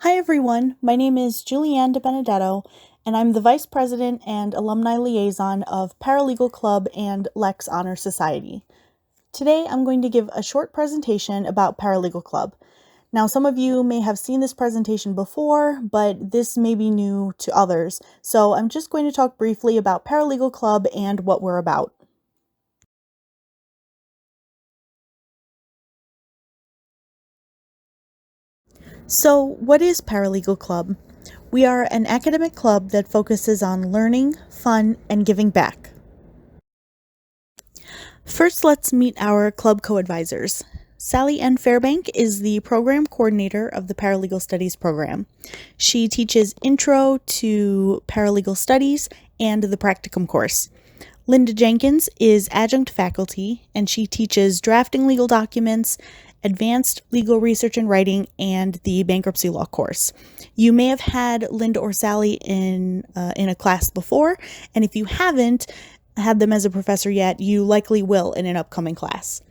Hi everyone, my name is Julianne De Benedetto, and I'm the Vice President and Alumni Liaison of Paralegal Club and Lex Honor Society. Today I'm going to give a short presentation about Paralegal Club. Now some of you may have seen this presentation before, but this may be new to others, so I'm just going to talk briefly about Paralegal Club and what we're about. So, what is Paralegal Club? We are an academic club that focuses on learning, fun, and giving back. First, let's meet our club co-advisors. Sally N. Fairbank is the program coordinator of the Paralegal Studies program. She teaches Intro to Paralegal Studies and the Practicum course. Linda Jenkins is adjunct faculty, and she teaches drafting legal documents, advanced legal research and writing, and the bankruptcy law course. You may have had Linda or Sally in a class before, and if you haven't had them as a professor yet, you likely will in an upcoming class.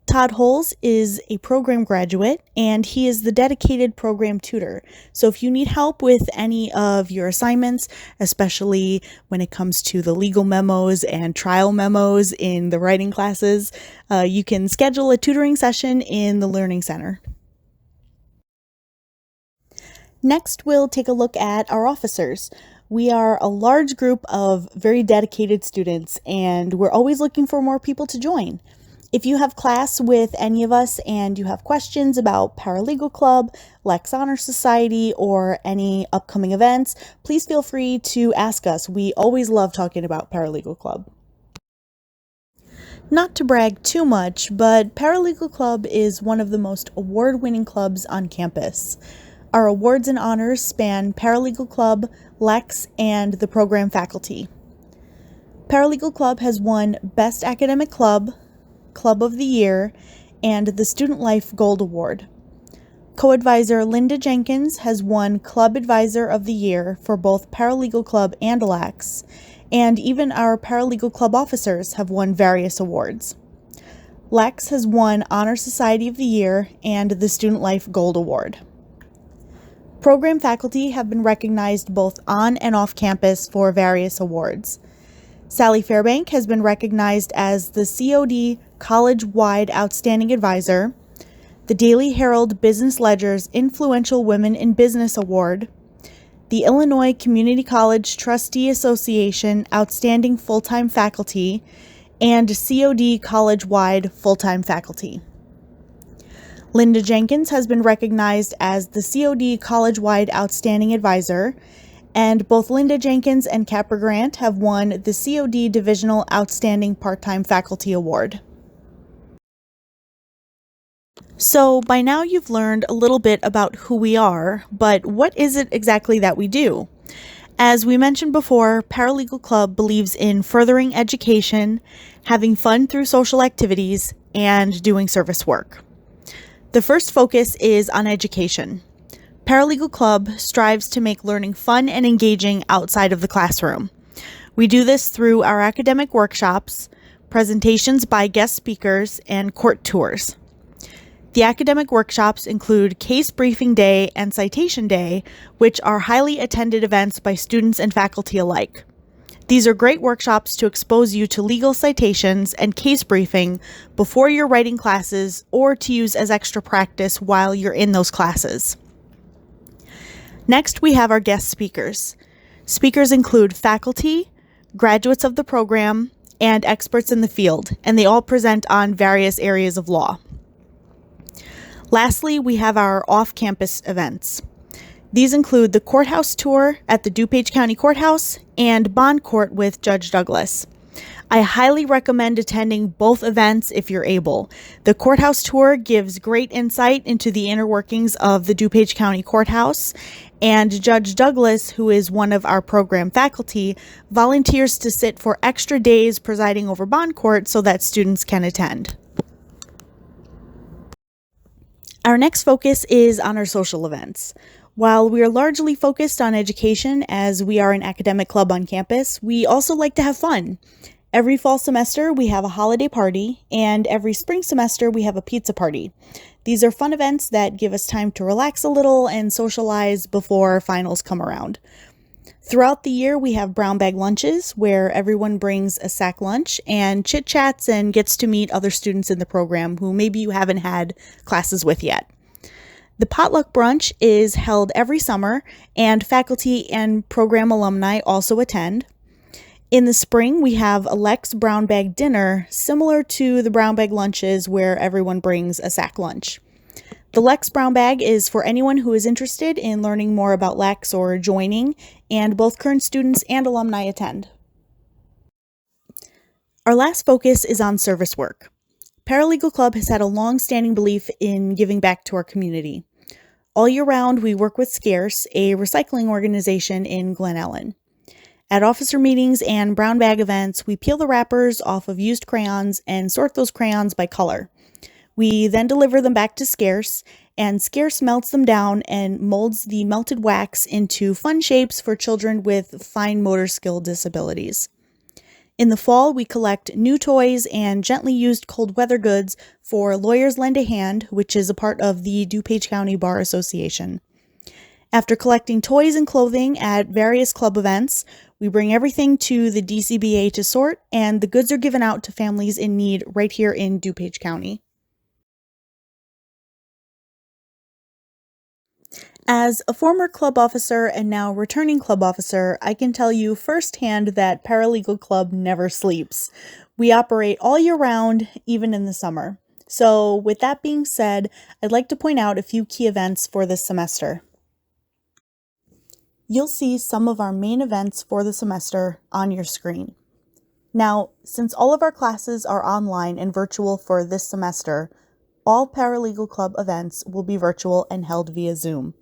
Todd Holes is a program graduate, and he is the dedicated program tutor. So if you need help with any of your assignments, especially when it comes to the legal memos and trial memos in the writing classes, you can schedule a tutoring session in the Learning Center. Next, we'll take a look at our officers. We are a large group of very dedicated students, and we're always looking for more people to join. If you have class with any of us and you have questions about Paralegal Club, Lex Honor Society, or any upcoming events, please feel free to ask us. We always love talking about Paralegal Club. Not to brag too much, but Paralegal Club is one of the most award-winning clubs on campus. Our awards and honors span Paralegal Club, Lex, and the program faculty. Paralegal Club has won Best Academic Club, Club of the Year, and the Student Life Gold Award. Co-advisor Linda Jenkins has won Club Advisor of the Year for both Paralegal Club and Lex, and even our Paralegal Club officers have won various awards. Lex has won Honor Society of the Year and the Student Life Gold Award. Program faculty have been recognized both on and off campus for various awards. Sally Fairbank has been recognized as the COD College-Wide Outstanding Advisor, the Daily Herald Business Ledger's Influential Women in Business Award, the Illinois Community College Trustee Association Outstanding Full-Time Faculty, and COD College-Wide Full-Time Faculty. Linda Jenkins has been recognized as the COD College-Wide Outstanding Advisor, and both Linda Jenkins and Capra Grant have won the COD Divisional Outstanding Part-Time Faculty Award. So by now you've learned a little bit about who we are, but what is it exactly that we do? As we mentioned before, Paralegal Club believes in furthering education, having fun through social activities, and doing service work. The first focus is on education. Paralegal Club strives to make learning fun and engaging outside of the classroom. We do this through our academic workshops, presentations by guest speakers, and court tours. The academic workshops include Case Briefing Day and Citation Day, which are highly attended events by students and faculty alike. These are great workshops to expose you to legal citations and case briefing before your writing classes or to use as extra practice while you're in those classes. Next, we have our guest speakers. Speakers include faculty, graduates of the program, and experts in the field, and they all present on various areas of law. Lastly, we have our off-campus events. These include the courthouse tour at the DuPage County Courthouse and bond court with Judge Douglas. I highly recommend attending both events if you're able. The courthouse tour gives great insight into the inner workings of the DuPage County Courthouse, and Judge Douglas, who is one of our program faculty, volunteers to sit for extra days presiding over bond court so that students can attend. Our next focus is on our social events. While we are largely focused on education as we are an academic club on campus, we also like to have fun. Every fall semester, we have a holiday party, and every spring semester, we have a pizza party. These are fun events that give us time to relax a little and socialize before finals come around. Throughout the year, we have brown bag lunches where everyone brings a sack lunch and chit chats and gets to meet other students in the program who maybe you haven't had classes with yet. The potluck brunch is held every summer, and faculty and program alumni also attend. In the spring, we have a Lex brown bag dinner, similar to the brown bag lunches where everyone brings a sack lunch. The Lex brown bag is for anyone who is interested in learning more about Lex or joining, and both current students and alumni attend. Our last focus is on service work. Paralegal Club has had a long-standing belief in giving back to our community. All year round, we work with Scarce, a recycling organization in Glen Ellen. At officer meetings and brown bag events, we peel the wrappers off of used crayons and sort those crayons by color. We then deliver them back to Scarce, and Scarce melts them down and molds the melted wax into fun shapes for children with fine motor skill disabilities. In the fall, we collect new toys and gently used cold weather goods for Lawyers Lend a Hand, which is a part of the DuPage County Bar Association. After collecting toys and clothing at various club events, we bring everything to the DCBA to sort, and the goods are given out to families in need right here in DuPage County. As a former club officer and now returning club officer, I can tell you firsthand that Paralegal Club never sleeps. We operate all year round, even in the summer. So with that being said, I'd like to point out a few key events for this semester. You'll see some of our main events for the semester on your screen. Now, since all of our classes are online and virtual for this semester, all Paralegal Club events will be virtual and held via Zoom.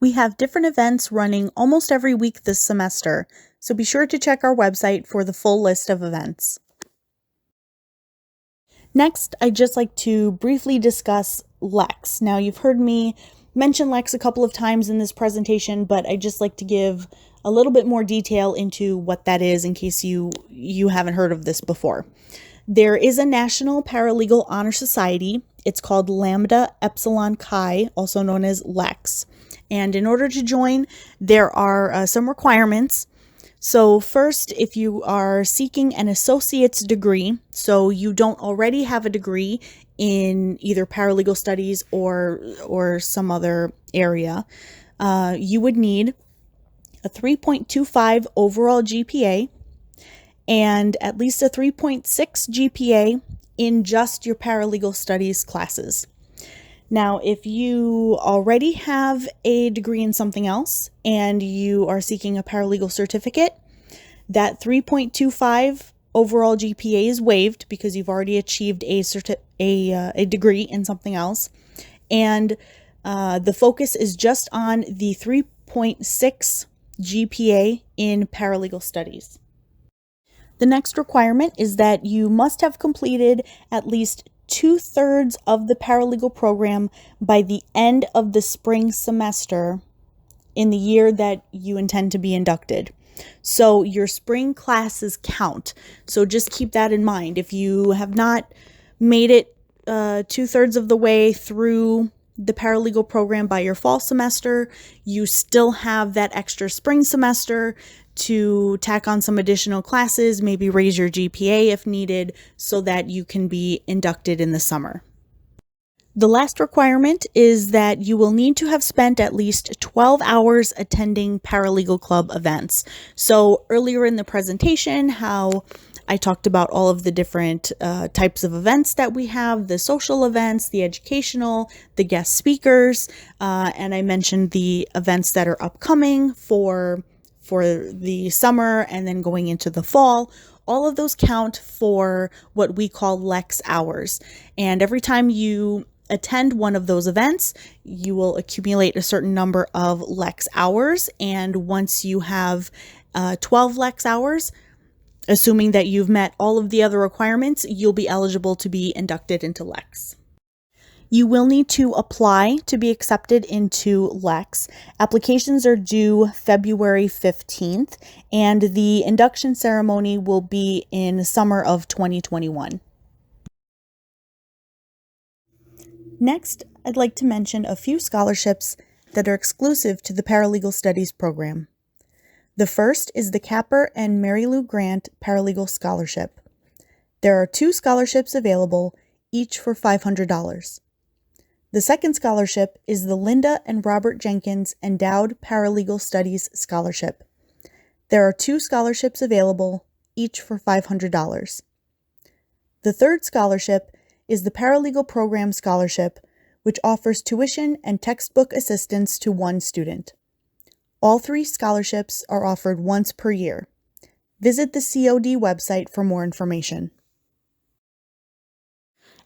We have different events running almost every week this semester, so be sure to check our website for the full list of events. Next, I'd just like to briefly discuss Lex. Now, you've heard me mention Lex a couple of times in this presentation, but I'd just like to give a little bit more detail into what that is in case you haven't heard of this before. There is a National Paralegal Honor Society. It's called Lambda Epsilon Chi, also known as Lex. And in order to join, there are some requirements. So first, if you are seeking an associate's degree, so you don't already have a degree in either paralegal studies or some other area, you would need a 3.25 overall GPA and at least a 3.6 GPA in just your paralegal studies classes. Now, if you already have a degree in something else and you are seeking a paralegal certificate, that 3.25 overall GPA is waived because you've already achieved a degree in something else. And the focus is just on the 3.6 GPA in paralegal studies. The next requirement is that you must have completed at least 2/3 of the paralegal program by the end of the spring semester in the year that you intend to be inducted. So your spring classes count. So just keep that in mind. If you have not made it 2/3 of the way through the paralegal program by your fall semester, you still have that extra spring semester to tack on some additional classes, maybe raise your GPA if needed, so that you can be inducted in the summer. The last requirement is that you will need to have spent at least 12 hours attending Paralegal Club events. So earlier in the presentation, how I talked about all of the different types of events that we have, the social events, the educational, the guest speakers, and I mentioned the events that are upcoming for the summer and then going into the fall. All of those count for what we call Lex hours. And every time you attend one of those events, you will accumulate a certain number of Lex hours. And once you have 12 Lex hours, assuming that you've met all of the other requirements, you'll be eligible to be inducted into Lex. You will need to apply to be accepted into LEX. Applications are due February 15th, and the induction ceremony will be in summer of 2021. Next, I'd like to mention a few scholarships that are exclusive to the Paralegal Studies program. The first is the Capper and Mary Lou Grant Paralegal Scholarship. There are 2 scholarships available, each for $500. The second scholarship is the Linda and Robert Jenkins Endowed Paralegal Studies Scholarship. There are 2 scholarships available, each for $500. The third scholarship is the Paralegal Program Scholarship, which offers tuition and textbook assistance to 1 student. All 3 scholarships are offered once per year. Visit the COD website for more information.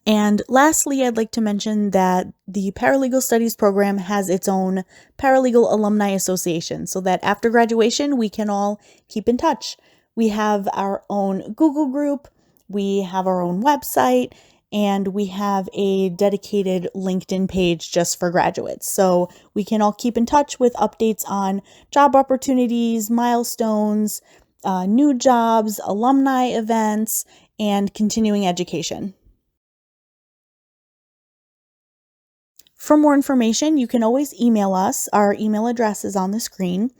And lastly, I'd like to mention that the Paralegal Studies program has its own Paralegal Alumni Association, so that after graduation, we can all keep in touch. We have our own Google group, we have our own website, and we have a dedicated LinkedIn page just for graduates. So we can all keep in touch with updates on job opportunities, milestones, new jobs, alumni events, and continuing education. For more information, you can always email us. Our email address is on the screen.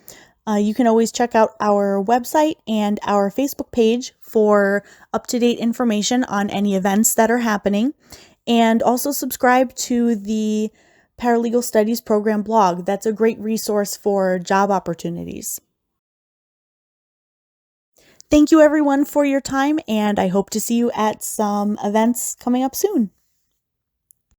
You can always check out our website and our Facebook page for up-to-date information on any events that are happening. And also subscribe to the Paralegal Studies program blog. That's a great resource for job opportunities. Thank you everyone for your time, and I hope to see you at some events coming up soon.